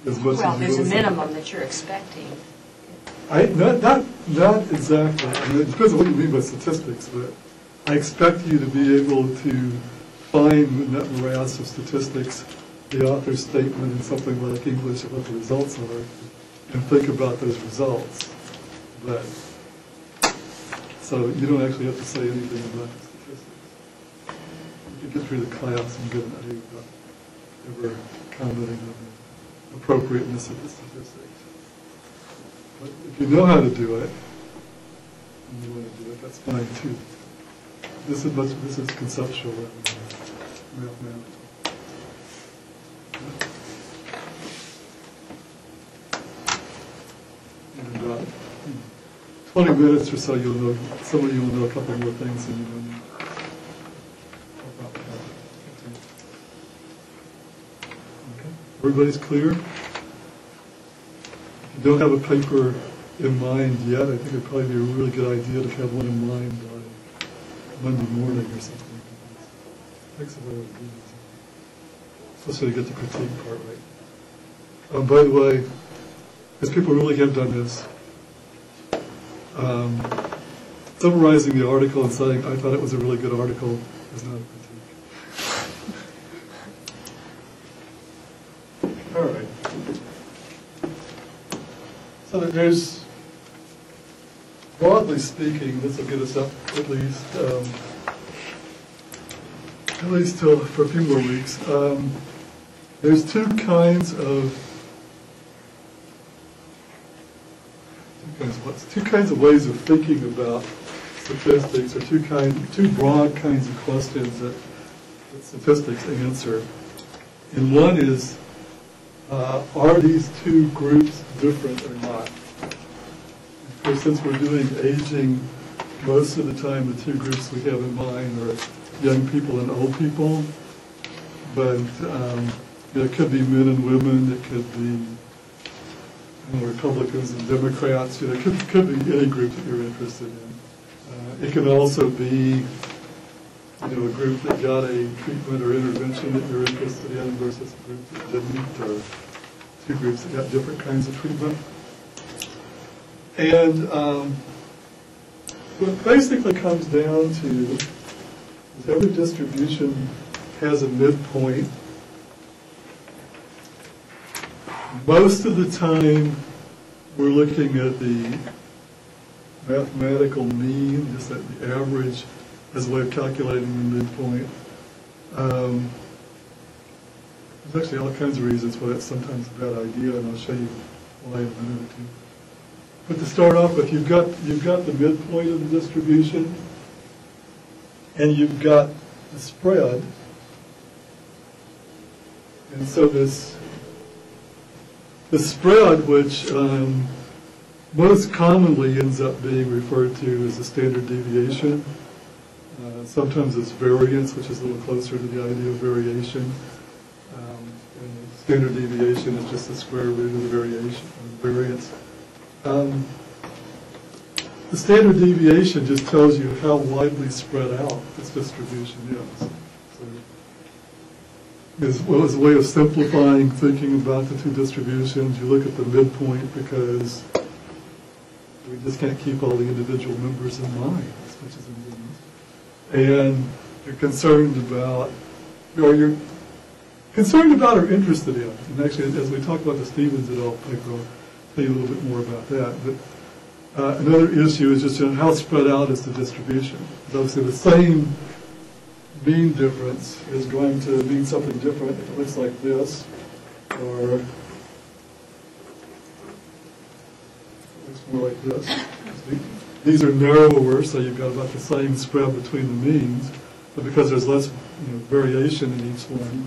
as much Well, as you there's a listen. minimum that you're expecting. Not exactly. I mean, it depends on what you mean by statistics, but I expect you to be able to find in that morass of statistics the author's statement in something like English of what the results are, and think about those results. But so you don't actually have to say anything about the statistics. You can get through the class and get an idea without ever commenting on the appropriateness of the statistics. But if you know how to do it, and you want to do it, that's fine too. This is conceptual rather than mathematical. In about 20 minutes or so, you'll know, some of you will know a couple more things than you know now. Okay. Everybody's clear? If you don't have a paper in mind yet, I think it'd probably be a really good idea to have one in mind by Monday morning or something. It takes a while to do this, especially to get the critique part right. By the way, because people really have done this, summarizing the article and saying, I thought it was a really good article, is not a critique. All right. So there's, broadly speaking, this will get us up at least till for a few more weeks. There's two kinds of ways of thinking about statistics, or two broad kinds of questions that statistics answer. And one is, are these two groups different or not? Of course, since we're doing aging, most of the time the two groups we have in mind are young people and old people. But it could be men and women, it could be Republicans and Democrats, it could be any group that you're interested in. It can also be a group that got a treatment or intervention that you're interested in versus a group that didn't, or two groups that got different kinds of treatment. And what it basically comes down to is every distribution has a midpoint. Most of the time, we're looking at the mathematical mean, just at the average, as a way of calculating the midpoint. There's actually all kinds of reasons why that's sometimes a bad idea, and I'll show you why in a minute or two. But to start off with, you've got the midpoint of the distribution, and you've got the spread. And so the spread, which most commonly ends up being referred to as the standard deviation. Sometimes it's variance, which is a little closer to the idea of variation. And standard deviation is just the square root of the variance. The standard deviation just tells you how widely spread out this distribution is. So as a way of simplifying thinking about the two distributions, you look at the midpoint because we just can't keep all the individual members in mind, which is important. And you're concerned about, or interested in. And actually, as we talk about the Stevens et al. Paper, I'll tell you a little bit more about that. But another issue is just how spread out is the distribution. Obviously, the same mean difference is going to mean something different if it looks like this, or it looks more like this. These are narrower, so you've got about the same spread between the means, but because there's less variation in each one,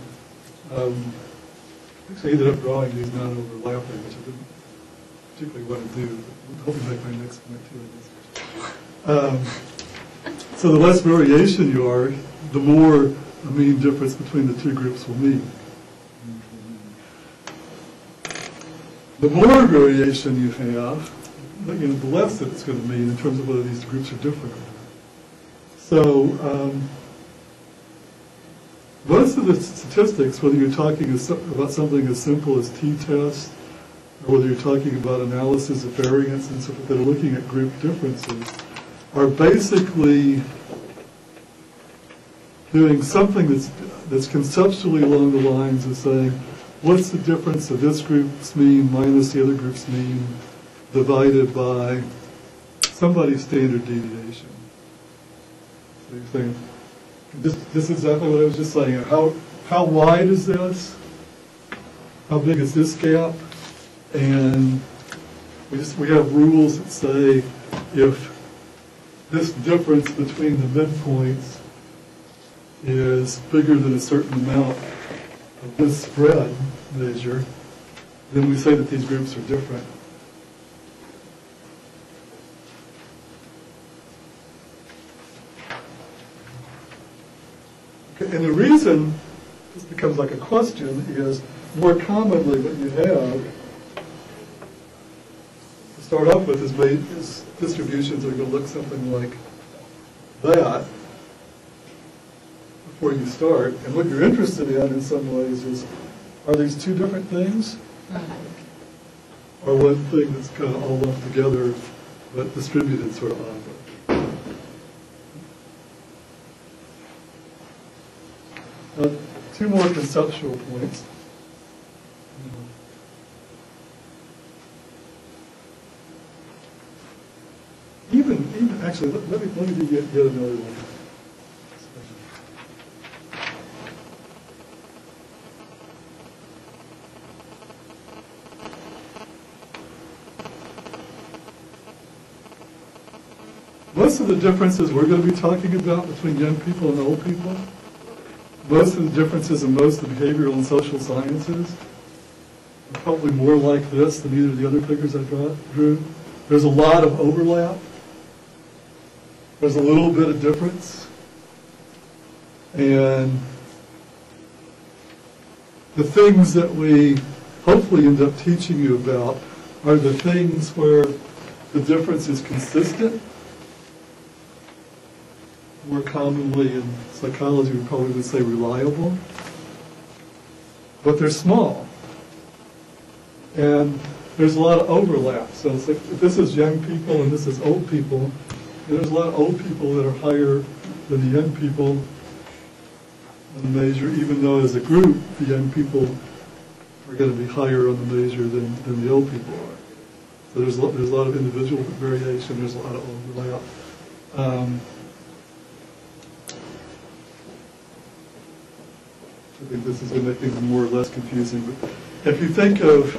actually I ended up drawing these not overlapping, which I didn't particularly want to do, but hopefully make my next point too. So the less variation you are, the more a mean difference between the two groups will mean. The more variation you have, the less that it's going to mean in terms of whether these groups are different or not. So most of the statistics, whether you're talking about something as simple as t-tests, or whether you're talking about analysis of variance and so forth, that are looking at group differences, are basically doing something that's conceptually along the lines of saying, what's the difference of this group's mean minus the other group's mean divided by somebody's standard deviation? So you're saying, this is exactly what I was just saying. How wide is this? How big is this gap? And we have rules that say if this difference between the midpoints is bigger than a certain amount of this spread measure, then we say that these groups are different. Okay, and the reason this becomes like a question is more commonly what you have to start off with is distributions that are going to look something like that before you start. And what you're interested in some ways, is are these two different things? Or one thing that's kind of all lumped together but distributed sort of oddly? Two more conceptual points. Even actually, let me get another one. Most of the differences we're going to be talking about between young people and old people, most of the differences in most of the behavioral and social sciences are probably more like this than either of the other figures I drew. There's a lot of overlap. There's a little bit of difference. And the things that we hopefully end up teaching you about are the things where the difference is consistent. More commonly in psychology, we probably would say reliable. But they're small. And there's a lot of overlap. So it's like, if this is young people and this is old people, and there's a lot of old people that are higher than the young people on the measure, even though as a group, the young people are going to be higher on the measure than the old people are. So there's a lot of individual variation, there's a lot of overlap. I think this is going to make things more or less confusing. But if you think of,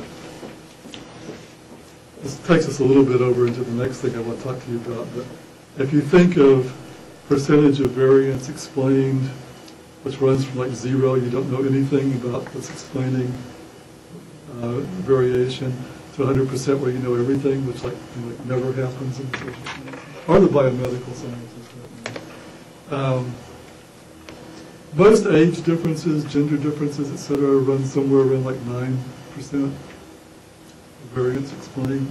this takes us a little bit over into the next thing I want to talk to you about, but if you think of percentage of variance explained, which runs from like 0, you don't know anything about what's explaining variation, to 100% where you know everything, which like never happens in social sciences, or the biomedical sciences. Most age differences, gender differences, etc., run somewhere around like 9% of variance explained.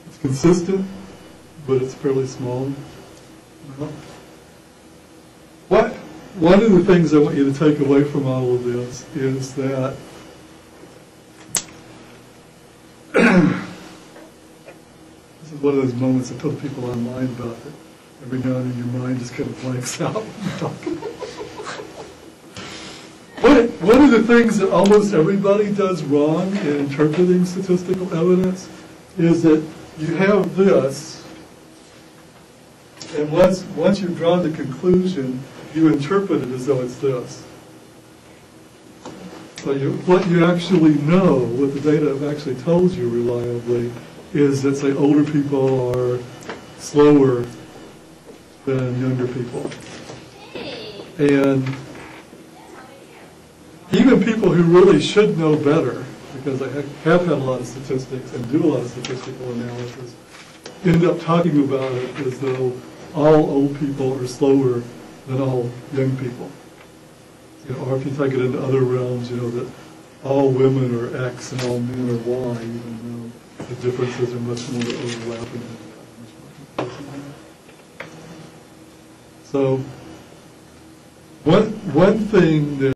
It's consistent, but it's fairly small. One of the things I want you to take away from all of this is that this is one of those moments I told people online about that every now and then your mind just kind of blanks out when you talk about it. One of the things that almost everybody does wrong in interpreting statistical evidence is that you have this, and once you've drawn the conclusion, you interpret it as though it's this. So what you actually know, what the data have actually told you reliably, is that, say, older people are slower than younger people. And even people who really should know better, because they have had a lot of statistics and do a lot of statistical analysis, end up talking about it as though all old people are slower than all young people. Or if you take it into other realms, that all women are X and all men are Y, even though the differences are much more overlapping. So one thing that